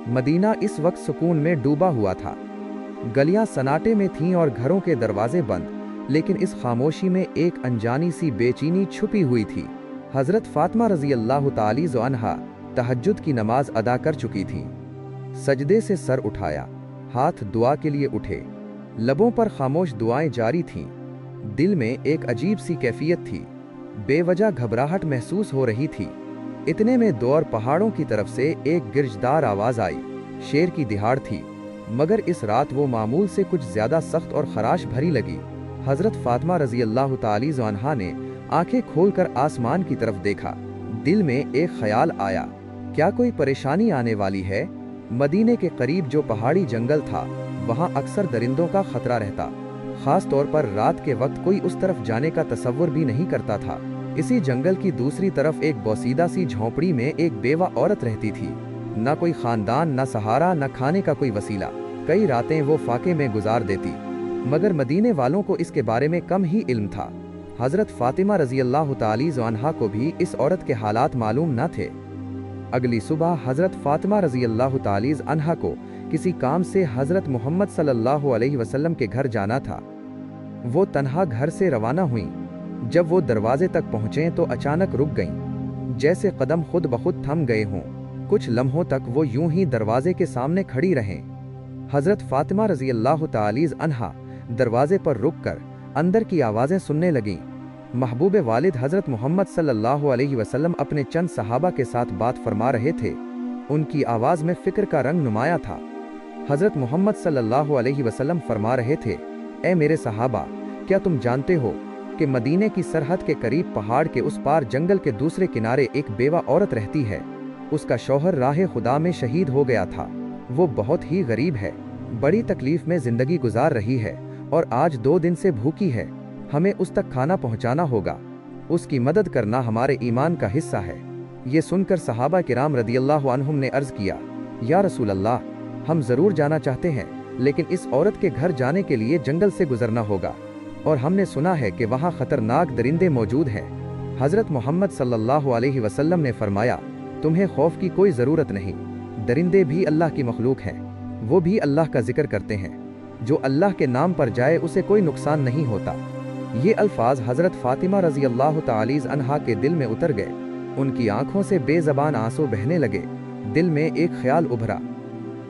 Medina इस वक्त सुकून में डूबा हुआ था। गलियां सन्नाटे में थीं और घरों के दरवाजे बंद, लेकिन इस खामोशी में एक अनजानी सी बेचैनी छुपी हुई थी। हजरत फातिमा रजी अल्लाह तआला अन्हा तहज्जुद की नमाज अदा कर चुकी थीं। सजदे से सर उठाया, हाथ दुआ के लिए उठे, लबों पर खामोश दुआएं जारी थीं। दिल में एक अजीब सी कैफियत थी, बेवजह घबराहट महसूस हो रही थी। इतने में दौर पहाड़ों की तरफ से एक गिरजदार आवाज आई। शेर की दिहाड़ थी, मगर इस रात वो मामूल से कुछ ज्यादा सख्त और खराश भरी लगी। हजरत फातिमा रजी अल्लाह तआला अन्हा ने आंखें खोलकर आसमान की तरफ देखा। दिल में एक ख्याल आया, क्या कोई परेशानी आने वाली है? मदीने के करीब जो पहाड़ी जंगल था, वहां अक्सर दरिंदों का खतरा रहता, खास तौर पर रात के वक्त कोई उस तरफ जाने का तसव्वुर भी नहीं करता था। इसी जंगल की दूसरी तरफ एक बोसीदा सी झोंपड़ी में एक बेवा औरत रहती थी। न कोई खानदान, न सहारा, न खाने का कोई वसीला। कई रातें वो फाके में गुजार देती, मगर मदीने वालों को इसके बारे में कम ही इल्म था। हजरत फातिमा रजी अल्लाह तआला अन्हा को भी इस औरत के हालात मालूम न थे। अगली सुबह हजरत फातिमा रजी अल्लाह तआला अन्हा को किसी काम से हजरत मोहम्मद सल्लल्लाहु अलैहि वसल्लम के घर जाना था। वो तन्हा घर से रवाना हुई। जब वो दरवाजे तक पहुंचे तो अचानक रुक गईं, जैसे कदम खुद ब खुद थम गए हों। कुछ लम्हों तक वो यूं ही दरवाजे के सामने खड़ी रहें। हजरत फातिमा रजी अल्लाह तआला अन्हा दरवाजे पर रुककर अंदर की आवाजें सुनने लगीं। महबूब वालिद हजरत मोहम्मद सल्लल्लाहु अलैहि वसल्लम अपने चंद सहाबा के साथ बात फरमा रहे थे। उनकी आवाज में फिक्र का रंग नुमाया था। हजरत मोहम्मद सल्लल्लाहु अलैहि वसल्लम फरमा रहे थे, ए मेरे सहाबा, क्या तुम जानते हो कि मदीने की सरहद के करीब पहाड़ के उस पार जंगल के दूसरे किनारे एक बेवा औरत रहती है। उसका शौहर राह खुदा में शहीद हो गया था। वो बहुत ही गरीब है, बड़ी तकलीफ में जिंदगी गुजार रही है और आज 2 दिन से भूखी है। हमें उस तक खाना पहुंचाना होगा। उसकी मदद करना हमारे ईमान का हिस्सा है। ये सुनकर सहाबा किराम रदियल्लाहु अन्हुम ने अर्ज किया, या रसूल अल्लाह, हम जरूर जाना चाहते हैं, लेकिन इस औरत के घर जाने के लिए जंगल से गुजरना होगा और हमने सुना है कि वहाँ खतरनाक दरिंदे मौजूद हैं। हजरत मोहम्मद सल्लल्लाहु अलैहि वसल्लम ने फरमाया, तुम्हें खौफ की कोई ज़रूरत नहीं। दरिंदे भी अल्लाह की मखलूक हैं, वो भी अल्लाह का जिक्र करते हैं। जो अल्लाह के नाम पर जाए उसे कोई नुकसान नहीं होता। ये अल्फाज हजरत फातिमा रजी अल्लाह तआला अन्हा के दिल में उतर गए। उनकी आंखों से बेज़बान आंसू बहने लगे। दिल में एक ख्याल उभरा,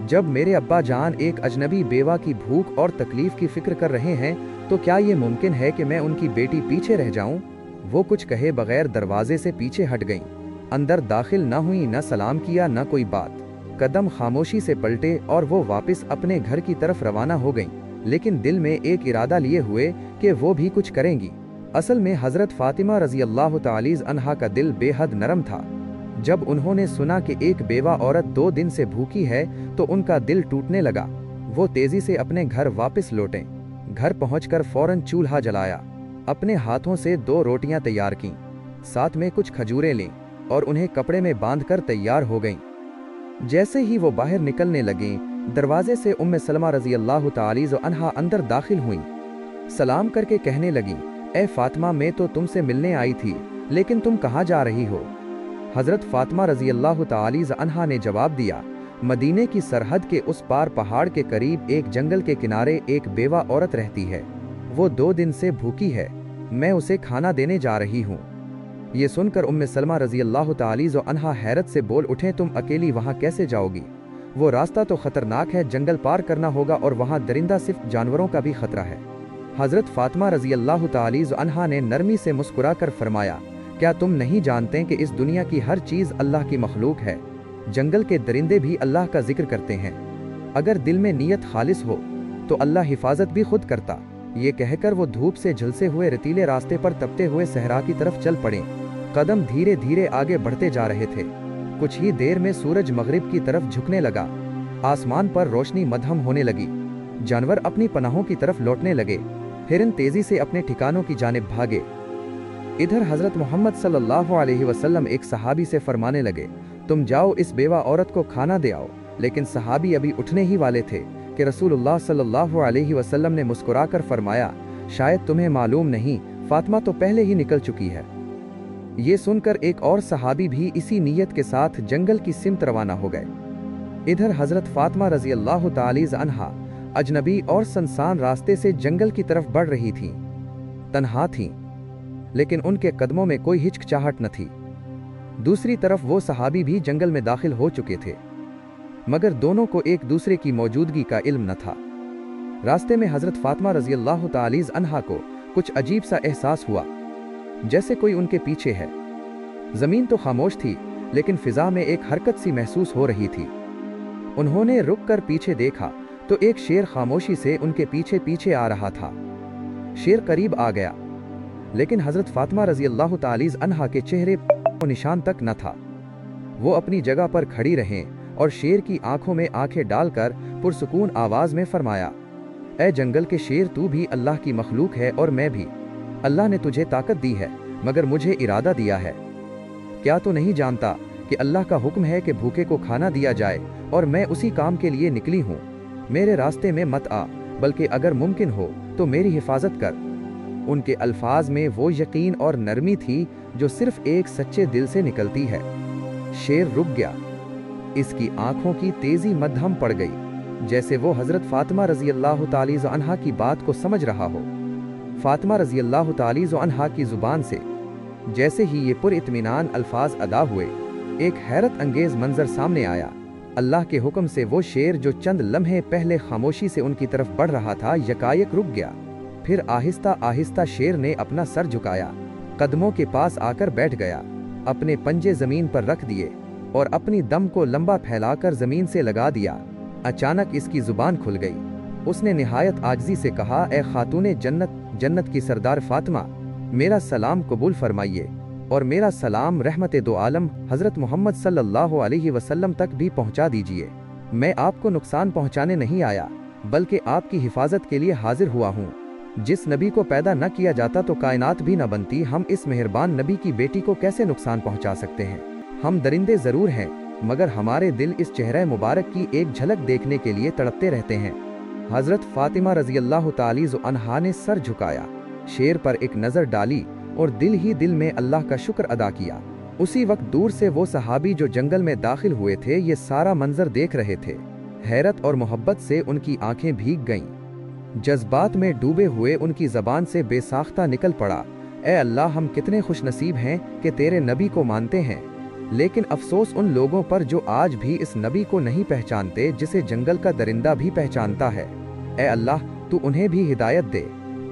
जब मेरे अब्बा जान एक अजनबी बेवा की भूख और तकलीफ की फिक्र कर रहे हैं, तो क्या ये मुमकिन है कि मैं उनकी बेटी पीछे रह जाऊं? वो कुछ कहे बगैर दरवाजे से पीछे हट गईं। अंदर दाखिल न हुई, न सलाम किया, न कोई बात। कदम खामोशी से पलटे और वो वापस अपने घर की तरफ रवाना हो गईं, लेकिन दिल में एक इरादा लिए हुए कि वो भी कुछ करेंगी। असल में हजरत फातिमा रजी अल्लाह तआला अन्हा का दिल बेहद नरम था। जब उन्होंने सुना कि एक बेवा औरत 2 दिन से भूखी है तो उनका दिल टूटने लगा। वो तेजी से अपने घर वापस लौटे। घर पहुंचकर फौरन चूल्हा जलाया, अपने हाथों से 2 रोटियां तैयार कीं, साथ में कुछ खजूरें लीं और उन्हें कपड़े में बांधकर तैयार हो गईं। जैसे ही वो बाहर निकलने लगीं, दरवाजे से उम्मे सलमा रजी अल्लाह तआला अन्हा अंदर दाखिल हुईं। सलाम करके कहने लगीं, ए फातिमा, मैं तो तुमसे मिलने आई थी, लेकिन तुम कहाँ जा रही हो? हजरत फातिमा रजी अल्लाह तआला अन्हा ने जवाब दिया, मदीने की सरहद के उस पार पहाड़ के करीब एक जंगल के किनारे एक बेवा औरत रहती है। वो 2 दिन से भूखी है, मैं उसे खाना देने जा रही हूँ। ये सुनकर उम्मे सलमा रजी अल्लाह तआला अन्हा हैरत से बोल उठे, तुम अकेली वहाँ कैसे जाओगी? वो रास्ता तो खतरनाक है, जंगल पार करना होगा और वहाँ दरिंदा सिर्फ जानवरों का भी खतरा है। हजरत फातिमा रजी अल्लाह तआला अन्हा ने नरमी से मुस्कुराकर फरमाया, क्या तुम नहीं जानते कि इस दुनिया की हर चीज़ अल्लाह की मखलूक है? जंगल के दरिंदे भी अल्लाह का जिक्र करते हैं। अगर दिल में नीयत खालिस हो तो अल्लाह हिफाजत भी खुद करता। ये कहकर वो धूप से झलसे हुए रेतीले रास्ते पर तपते हुए सहरा की तरफ चल पड़े। कदम धीरे धीरे आगे बढ़ते जा रहे थे। कुछ ही देर में सूरज मगरिब की तरफ झुकने लगा। आसमान पर रोशनी मध्यम होने लगी। जानवर अपनी पनाहों की तरफ लौटने लगे। हिरन तेजी से अपने ठिकानों की जानिब भागे। इधर हजरत मोहम्मद सल्लल्लाहु अलैहि वसल्लम एक सहाबी से फरमाने लगे, तुम जाओ इस बेवा औरत को खाना दे आओ। लेकिन सहाबी अभी उठने ही वाले थे कि रसूलुल्लाह सल्लल्लाहु अलैहि वसल्लम ने मुस्कुराकर फरमाया, शायद तुम्हें मालूम नहीं, फातिमा तो पहले ही निकल चुकी है। ये सुनकर एक और सहाबी भी इसी नीयत के साथ जंगल की सिमत रवाना हो गए। इधर हजरत फातिमा रजी अल्लाह ताली अन्हा अजनबी और सनसान रास्ते से जंगल की तरफ बढ़ रही थीं। तन्हा थीं, लेकिन उनके कदमों में कोई हिचकिचाहट न थी। दूसरी तरफ वो सहाबी भी जंगल में दाखिल हो चुके थे, मगर दोनों को एक दूसरे की मौजूदगी का इल्म न था। रास्ते में हजरत फातिमा रजी अल्लाह ताली अन्हा को कुछ अजीब सा एहसास हुआ, जैसे कोई उनके पीछे है। जमीन तो खामोश थी, लेकिन फिजा में एक हरकत सी महसूस हो रही थी। उन्होंने रुक कर पीछे देखा तो एक शेर खामोशी से उनके पीछे पीछे आ रहा था। शेर करीब आ गया, लेकिन हजरत फातिमा रजी अल्लाह ताली अन्हा के चेहरे पर निशान तक न था। वो अपनी जगह पर खड़ी रहें और शेर की आंखों में आंखें डालकर पुरसुकून आवाज में फरमाया, ए जंगल के शेर, तू भी अल्लाह की मखलूक है और मैं भी। अल्लाह ने तुझे ताकत दी है, मगर मुझे इरादा दिया है। क्या तू नहीं जानता कि अल्लाह का हुक्म है कि भूखे को खाना दिया जाए, और मैं उसी काम के लिए निकली हूँ। मेरे रास्ते में मत आ, बल्कि अगर मुमकिन हो तो मेरी हिफाजत कर। उनके अल्फाज में वो यकीन और नरमी थी जो सिर्फ एक सच्चे दिल से निकलती है। शेर रुक गया। इसकी आंखों की तेजी मद्धम पड़ गई, जैसे वो हजरत फातिमा रजी अल्लाह ताली अन्हा की बात को समझ रहा हो। फातिमा रजी अल्लाह ताली अन्हा की जुबान से जैसे ही ये पुरइत्मीनान अल्फाज अदा हुए, एक हैरत अंगेज मंजर सामने आया। अल्लाह के हुक्म से वो शेर जो चंद लम्हे पहले खामोशी से उनकी तरफ बढ़ रहा था, यकायक रुक गया। फिर आहिस्ता आहिस्ता शेर ने अपना सर झुकाया, कदमों के पास आकर बैठ गया, अपने पंजे जमीन पर रख दिए और अपनी दम को लंबा फैलाकर जमीन से लगा दिया। अचानक इसकी जुबान खुल गई। उसने निहायत आजिज़ी से कहा, ए खातूने जन्नत, जन्नत की सरदार फातिमा, मेरा सलाम कबूल फरमाइए, और मेरा सलाम रहमत दो आलम हजरत मोहम्मद सल्लल्लाहु अलैहि वसल्लम तक भी पहुंचा दीजिए। मैं आपको नुकसान पहुंचाने नहीं आया, बल्कि आपकी हिफाजत के लिए हाजिर हुआ हूँ। जिस नबी को पैदा न किया जाता तो कायनात भी न बनती, हम इस मेहरबान नबी की बेटी को कैसे नुकसान पहुंचा सकते हैं? हम दरिंदे जरूर हैं, मगर हमारे दिल इस चेहरे मुबारक की एक झलक देखने के लिए तड़पते रहते हैं। हजरत फातिमा रजी अल्लाह ताली अन्हा ने सर झुकाया, शेर पर एक नजर डाली और दिल ही दिल में अल्लाह का शुक्र अदा किया। उसी वक्त दूर से वो सहाबी जो जंगल में दाखिल हुए थे, ये सारा मंजर देख रहे थे। हैरत और मोहब्बत से उनकी आंखें भीग गईं। जज्बात में डूबे हुए उनकी जबान से बेसाख्ता निकल पड़ा, ए अल्लाह, हम कितने खुशनसीब हैं कि तेरे नबी को मानते हैं। लेकिन अफसोस उन लोगों पर जो आज भी इस नबी को नहीं पहचानते, जिसे जंगल का दरिंदा भी पहचानता है। ए अल्लाह, तू उन्हें भी हिदायत दे।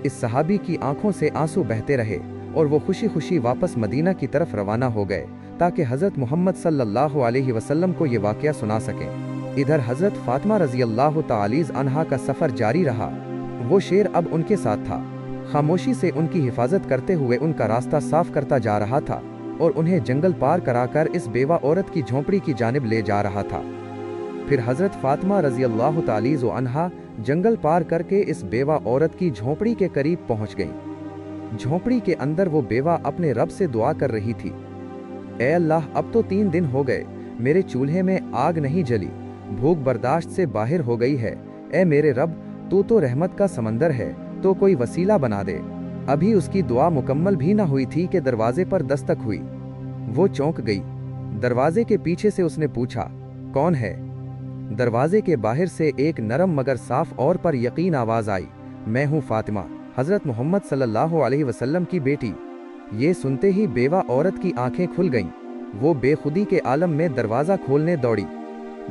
इस सहाबी की आंखों से आंसू बहते रहे और वो खुशी खुशी वापस मदीना की तरफ रवाना हो गए, ताकि हजरत मोहम्मद सल्लल्लाहु अलैहि वसल्लम को ये वाक़या सुना सकें। इधर हजरत फातिमा रजी अल्लाह ताली अन्हा का सफर जारी रहा। वो शेर अब उनके साथ था, खामोशी से उनकी हिफाजत करते हुए उनका रास्ता साफ करता जा रहा था और उन्हें जंगल पार कराकर इस बेवा औरत की झोंपड़ी की जानिब ले जा रहा था। फिर हजरत फातिमा रजी अल्लाह ताली अन्हा जंगल पार करके इस बेवा औरत की झोंपड़ी के करीब पहुंच गईं। झोंपड़ी के अंदर वो बेवा अपने रब से दुआ कर रही थी, ए अल्लाह, अब तो 3 दिन हो गए, मेरे चूल्हे में आग नहीं जली, भूख बर्दाश्त से बाहर हो गई है। ए मेरे रब, तू तो रहमत का समंदर है, तो कोई वसीला बना दे। अभी उसकी दुआ मुकम्मल भी ना हुई थी कि दरवाजे पर दस्तक हुई। वो चौंक गई। दरवाजे के पीछे से उसने पूछा, कौन है? दरवाजे के बाहर से एक नरम मगर साफ और पर यकीन आवाज आई, मैं हूँ फातिमा, हजरत मोहम्मद सल्लल्लाहु अलैहि वसल्लम की बेटी। ये सुनते ही बेवा औरत की आंखें खुल गईं। वो बेखुदी के आलम में दरवाजा खोलने दौड़ी।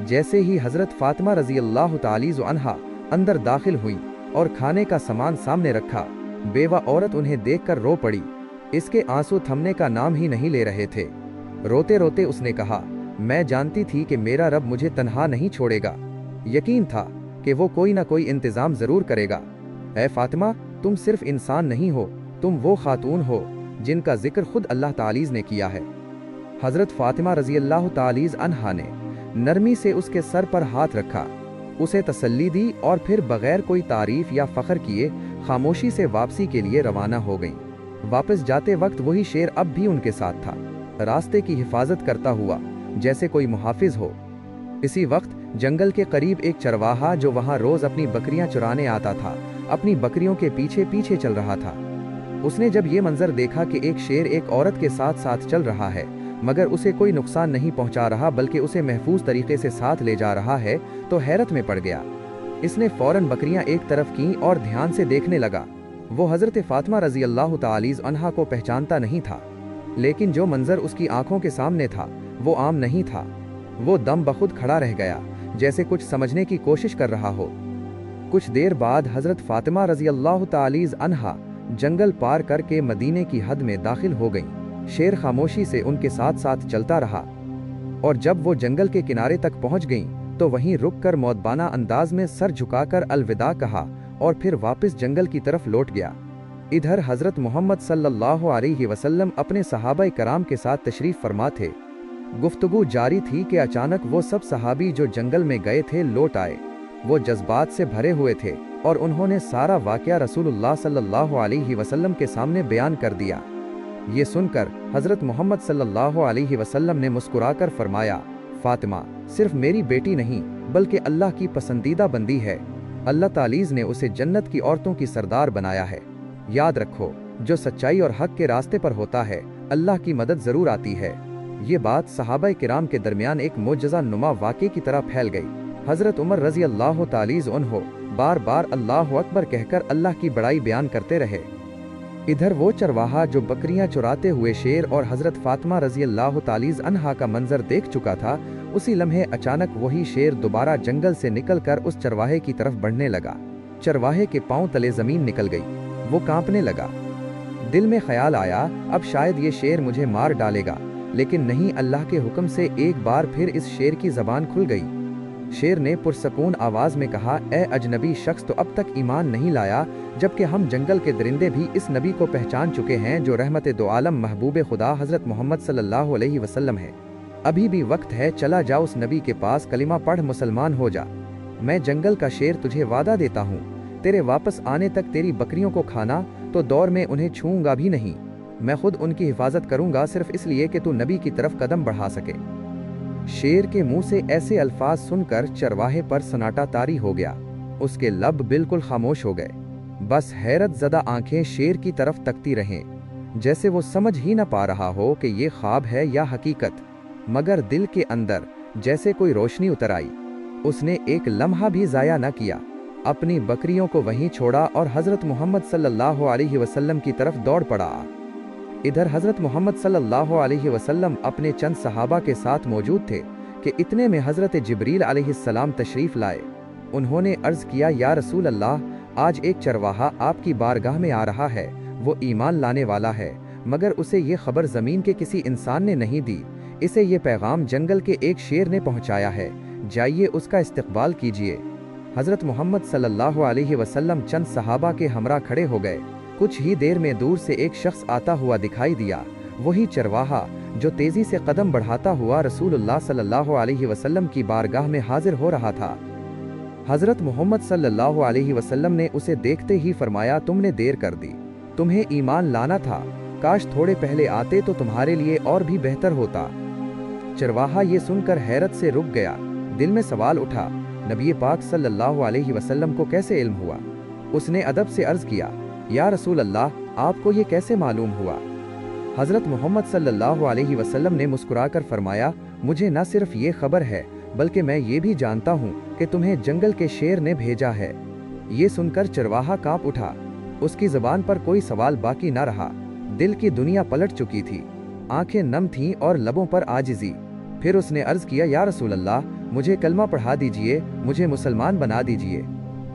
जैसे ही हजरत फातिमा रजी अल्लाह ताली अन्हा अंदर दाखिल हुई और खाने का सामान सामने रखा, बेवा औरत उन्हें देखकर रो पड़ी। इसके आंसू थमने का नाम ही नहीं ले रहे थे। रोते रोते उसने कहा, मैं जानती थी कि मेरा रब मुझे तन्हा नहीं छोड़ेगा। यकीन था कि वो कोई ना कोई इंतजाम जरूर करेगा। ऐ फातिमा, तुम सिर्फ इंसान नहीं हो, तुम वो खातून हो जिनका जिक्र खुद अल्लाह तालीज़ ने किया है। हजरत फातिमा रजी अल्लाह तालीज़ अन्हा ने नरमी से उसके सर पर हाथ रखा, उसे तसल्ली दी और फिर बगैर कोई तारीफ या फख्र किए खामोशी से वापसी के लिए रवाना हो गईं। वापस जाते वक्त वही शेर अब भी उनके साथ था, रास्ते की हिफाजत करता हुआ जैसे कोई मुहाफिज हो। इसी वक्त जंगल के करीब एक चरवाहा जो वहां रोज अपनी बकरियां चुराने आता था, अपनी बकरियों के पीछे पीछे चल रहा था। उसने जब ये मंजर देखा कि एक शेर एक औरत के साथ साथ चल रहा है, मगर उसे कोई नुकसान नहीं पहुंचा रहा बल्कि उसे महफूज तरीके से साथ ले जा रहा है, तो हैरत में पड़ गया। इसने फौरन बकरियां एक तरफ की और ध्यान से देखने लगा। वो हजरत फातिमा रजी अल्लाह तालीज़ अन्हा को पहचानता नहीं था, लेकिन जो मंजर उसकी आंखों के सामने था वो आम नहीं था। वो दम बखुद खड़ा रह गया, जैसे कुछ समझने की कोशिश कर रहा हो। कुछ देर बाद हजरत फातिमा रजी अल्लाह तालीज़ अन्हा जंगल पार करके मदीने की हद में दाखिल हो गईं। शेर खामोशी से उनके साथ साथ चलता रहा, और जब वो जंगल के किनारे तक पहुंच गईं तो वहीं रुककर मौदबाना अंदाज में सर झुकाकर अलविदा कहा और फिर वापस जंगल की तरफ लौट गया। इधर हजरत मोहम्मद सल्लल्लाहु अलैहि वसल्लम अपने सहाबाए कराम के साथ तशरीफ फरमा थे। गुफ्तगू जारी थी कि अचानक वो सब सहाबी जो जंगल में गए थे लौट आए। वो जज्बात से भरे हुए थे और उन्होंने सारा वाक़या रसूलुल्लाह सल्लल्लाहु अलैहि वसल्लम के सामने बयान कर दिया। ये सुनकर हजरत मोहम्मद सल्लल्लाहु अलैहि वसल्लम ने मुस्कुराकर फरमाया, फातिमा सिर्फ मेरी बेटी नहीं बल्कि अल्लाह की पसंदीदा बंदी है। अल्लाह तालीज़ ने उसे जन्नत की औरतों की सरदार बनाया है। याद रखो, जो सच्चाई और हक के रास्ते पर होता है अल्लाह की मदद जरूर आती है। ये बात सहाबाए किराम के दरमियान एक मोजज़ा नुमा वाक़े की तरह फैल गई। हजरत उमर रजी अल्लाह तालीज़ अन्हो बार बार अल्लाह अकबर कहकर अल्लाह की बड़ाई बयान करते रहे। इधर वो चरवाहा जो बकरियां चुराते हुए शेर और हजरत फातिमा रजी अल्लाह तालीज़ अन्हा का मंजर देख चुका था, उसी लम्हे अचानक वही शेर दोबारा जंगल से निकलकर उस चरवाहे की तरफ बढ़ने लगा। चरवाहे के पांव तले जमीन निकल गई। वो कांपने लगा। दिल में ख्याल आया, अब शायद ये शेर मुझे मार डालेगा, लेकिन नहीं, अल्लाह के हुक्म से एक बार फिर इस शेर की जबान खुल गई। शेर ने पुरसकून आवाज में कहा, ए अजनबी शख्स, तो अब तक ईमान नहीं लाया, जबकि हम जंगल के दरिंदे भी इस नबी को पहचान चुके हैं जो रहमत दो आलम महबूब खुदा हजरत मोहम्मद सल्लल्लाहु अलैहि वसल्लम है। अभी भी वक्त है, चला जा उस नबी के पास, कलिमा पढ़ मुसलमान हो जा। मैं जंगल का शेर तुझे वादा देता हूँ, तेरे वापस आने तक तेरी बकरियों को खाना तो दौर में उन्हें छूऊंगा भी नहीं। मैं खुद उनकी हिफाजत करूंगा, सिर्फ इसलिए कि तू नबी की तरफ कदम बढ़ा सके। शेर के मुंह से ऐसे अल्फाज सुनकर चरवाहे पर सन्नाटा तारी हो गया। उसके लब बिल्कुल खामोश हो गए। बस हैरत ज़दा आंखें शेर की तरफ तकती रहें, जैसे वो समझ ही न पा रहा हो कि ये ख्वाब है या हकीकत। मगर दिल के अंदर जैसे कोई रोशनी उतर आई। उसने एक लम्हा भी ज़ाया न किया, अपनी बकरियों को वहीं छोड़ा और हजरत मोहम्मद सल्लल्लाहु अलैहि वसल्लम की तरफ दौड़ पड़ा। इधर हजरत मोहम्मद सल्लल्लाहु अलैहि वसल्लम अपने चंद सहाबा के साथ मौजूद थे कि इतने में हजरत जिब्रील अलैहिस्सलाम तशरीफ लाए। उन्होंने अर्ज किया, या रसूल अल्लाह, आज एक चरवाहा आपकी बारगाह में आ रहा है। वो ईमान लाने वाला है, मगर उसे ये खबर ज़मीन के किसी इंसान ने नहीं दी। इसे ये पैगाम जंगल के एक शेर ने पहुंचाया है। जाइए उसका इस्तकबाल कीजिए। हजरत मोहम्मद सल्लल्लाहु अलैहि वसल्लम चंद सहाबा के हमरा खड़े हो गए। कुछ ही देर में दूर से एक शख्स आता हुआ दिखाई दिया, वही चरवाहा जो तेजी से कदम बढ़ाता हुआ रसूलुल्लाह सल्लल्लाहु अलैहि वसल्लम की बारगाह में हाजिर हो रहा था। हजरत मोहम्मद सल्लल्लाहु अलैहि वसल्लम ने उसे देखते ही फरमाया, तुमने देर कर दी, तुम्हें ईमान लाना था, काश थोड़े पहले आते तो तुम्हारे लिए और भी बेहतर होता। चरवाहा ये सुनकर हैरत से रुक गया। दिल में सवाल उठा, नबी पाक सल्लल्लाहु अलैहि वसल्लम को कैसे इल्म हुआ? उसने अदब से अर्ज किया, या रसूल अल्लाह, आपको ये कैसे मालूम हुआ? हजरत मोहम्मद सल्लल्लाहु अलैहि वसल्लम ने मुस्कुराकर फरमाया, मुझे न सिर्फ ये खबर है बल्कि मैं ये भी जानता हूँ कि तुम्हें जंगल के शेर ने भेजा है। ये सुनकर चरवाहा कांप उठा। उसकी ज़बान पर कोई सवाल बाकी न रहा। दिल की दुनिया पलट चुकी थी, आंखें नम थीं और लबों पर आजिज़ी। फिर उसने अर्ज किया, या रसूल अल्लाह, मुझे कलमा पढ़ा दीजिए, मुझे मुसलमान बना दीजिए।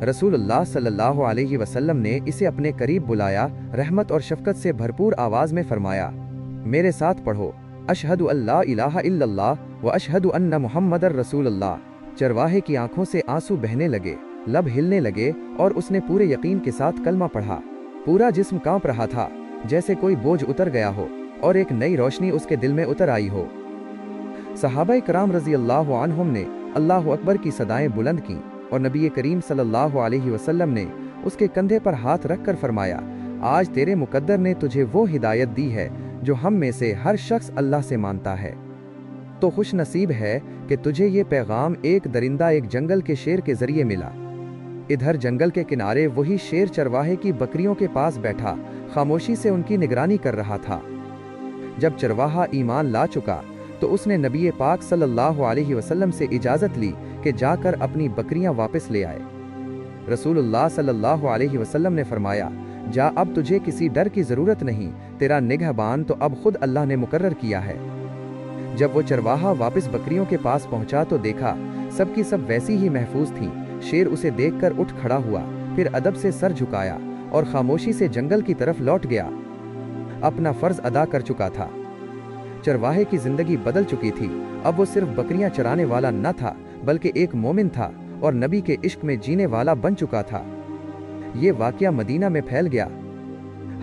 रसूलुल्लाह सल्लल्लाहु अलैहि वसल्लम ने इसे अपने करीब बुलाया, रहमत और शफकत से भरपूर आवाज में फरमाया, मेरे साथ पढ़ो, अशहदु अल्ला इलाहा इल्लल्लाह व अशहदु अन्ना मुहम्मदर रसूलुल्लाह। चरवाहे की आंखों से आंसू बहने लगे, लब हिलने लगे और उसने पूरे यकीन के साथ कलमा पढ़ा। पूरा जिस्म कांप रहा था, जैसे कोई बोझ उतर गया हो और एक नई रोशनी उसके दिल में उतर आई हो। सहाबाए कराम रजी अल्लाह अन्हुम ने अल्लाह अकबर की सदाएं बुलंद की और नबी करीम सल्लल्लाहु अलैहि वसल्लम ने उसके कंधे पर हाथ रखकर फरमाया, आज तेरे मुकद्दर ने तुझे वो हिदायत दी है जो हम में से हर शख्स अल्लाह से मानता है। तो खुश नसीब है कि तुझे ये पैगाम एक दरिंदा एक जंगल के शेर के जरिए मिला। इधर जंगल के किनारे वही शेर चरवाहे की बकरियों के पास बैठा खामोशी से उनकी निगरानी कर रहा था। जब चरवाहा ईमान ला चुका तो उसने नबी पाक सल्लल्लाहु अलैहि वसल्लम से इजाज़त ली कि जाकर अपनी बकरियां वापस ले आए। रसूलुल्लाह सल्लल्लाहु अलैहि वसल्लम ने फरमाया, जा, अब तुझे किसी डर की ज़रूरत नहीं, तेरा निगहबान तो अब खुद अल्लाह ने मुकर्रर किया है। जब वो चरवाहा वापस बकरियों के पास पहुंचा तो देखा सब की सब वैसी ही महफूज थीं। शेर उसे देखकर उठ खड़ा हुआ, फिर अदब से सर झुकाया और खामोशी से जंगल की तरफ लौट गया। अपना फर्ज अदा कर चुका था। चरवाहे की जिंदगी बदल चुकी थी। अब वो सिर्फ बकरियां चराने वाला न था, बल्कि एक मोमिन था और नबी के इश्क में जीने वाला बन चुका था। ये वाकया मदीना में फैल गया।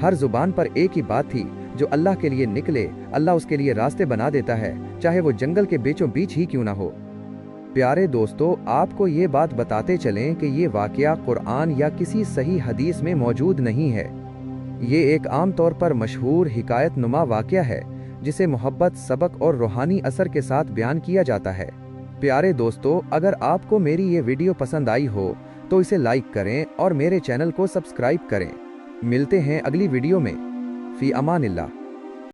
हर जुबान पर एक ही बात थी, जो अल्लाह के लिए निकले अल्लाह उसके लिए रास्ते बना देता है, चाहे वो जंगल के बीचों बीच ही क्यों ना हो। प्यारे दोस्तों, आपको ये बात बताते चलें कि ये वाकया कुरान या किसी सही हदीस में मौजूद नहीं है। ये एक आम तौर पर मशहूर हिकायत नुमा वाकया है, जिसे मोहब्बत, सबक और रूहानी असर के साथ बयान किया जाता है। प्यारे दोस्तों, अगर आपको मेरी ये वीडियो पसंद आई हो तो इसे लाइक करें और मेरे चैनल को सब्सक्राइब करें। मिलते हैं अगली वीडियो में। फी अमानिल्लाह।